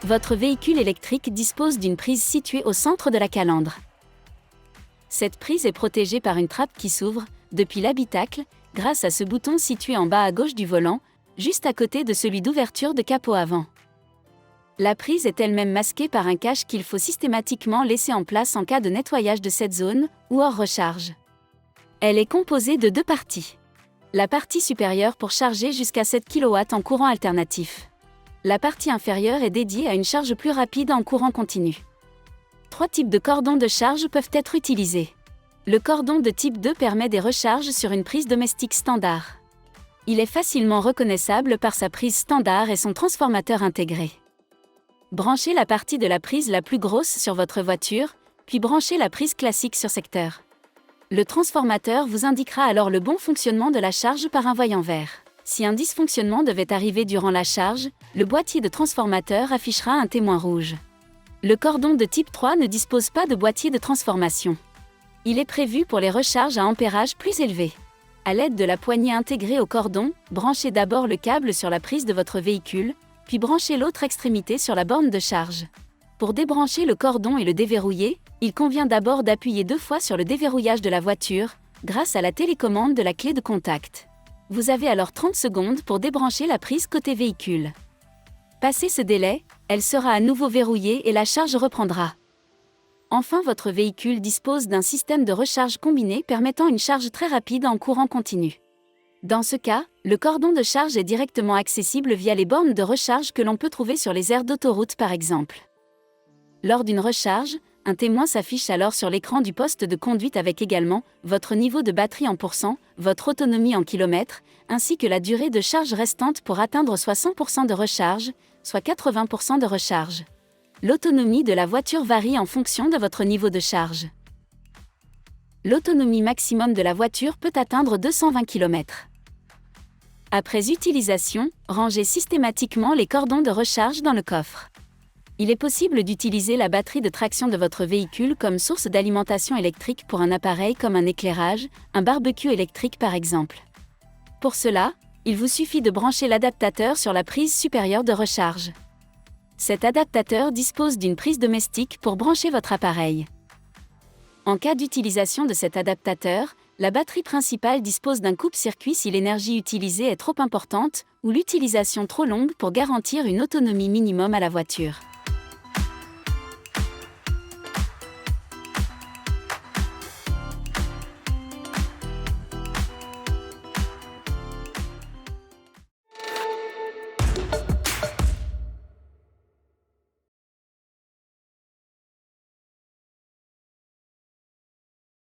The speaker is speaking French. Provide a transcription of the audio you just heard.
Votre véhicule électrique dispose d'une prise située au centre de la calandre. Cette prise est protégée par une trappe qui s'ouvre, depuis l'habitacle, grâce à ce bouton situé en bas à gauche du volant, juste à côté de celui d'ouverture de capot avant. La prise est elle-même masquée par un cache qu'il faut systématiquement laisser en place en cas de nettoyage de cette zone, ou hors recharge. Elle est composée de 2 parties. La partie supérieure pour charger jusqu'à 7 kW en courant alternatif. La partie inférieure est dédiée à une charge plus rapide en courant continu. 3 types de cordons de charge peuvent être utilisés. Le cordon de type 2 permet des recharges sur une prise domestique standard. Il est facilement reconnaissable par sa prise standard et son transformateur intégré. Branchez la partie de la prise la plus grosse sur votre voiture, puis branchez la prise classique sur secteur. Le transformateur vous indiquera alors le bon fonctionnement de la charge par un voyant vert. Si un dysfonctionnement devait arriver durant la charge, le boîtier de transformateur affichera un témoin rouge. Le cordon de type 3 ne dispose pas de boîtier de transformation. Il est prévu pour les recharges à ampérage plus élevé. À l'aide de la poignée intégrée au cordon, branchez d'abord le câble sur la prise de votre véhicule, puis branchez l'autre extrémité sur la borne de charge. Pour débrancher le cordon et le déverrouiller, il convient d'abord d'appuyer 2 fois sur le déverrouillage de la voiture, grâce à la télécommande de la clé de contact. Vous avez alors 30 secondes pour débrancher la prise côté véhicule. Passé ce délai, elle sera à nouveau verrouillée et la charge reprendra. Enfin, votre véhicule dispose d'un système de recharge combiné permettant une charge très rapide en courant continu. Dans ce cas, le cordon de charge est directement accessible via les bornes de recharge que l'on peut trouver sur les aires d'autoroute par exemple. Lors d'une recharge, un témoin s'affiche alors sur l'écran du poste de conduite avec également votre niveau de batterie en pourcent, votre autonomie en kilomètres, ainsi que la durée de charge restante pour atteindre soit 100% de recharge, soit 80% de recharge. L'autonomie de la voiture varie en fonction de votre niveau de charge. L'autonomie maximum de la voiture peut atteindre 220 km. Après utilisation, rangez systématiquement les cordons de recharge dans le coffre. Il est possible d'utiliser la batterie de traction de votre véhicule comme source d'alimentation électrique pour un appareil comme un éclairage, un barbecue électrique par exemple. Pour cela, il vous suffit de brancher l'adaptateur sur la prise supérieure de recharge. Cet adaptateur dispose d'une prise domestique pour brancher votre appareil. En cas d'utilisation de cet adaptateur, la batterie principale dispose d'un coupe-circuit si l'énergie utilisée est trop importante ou l'utilisation trop longue pour garantir une autonomie minimum à la voiture.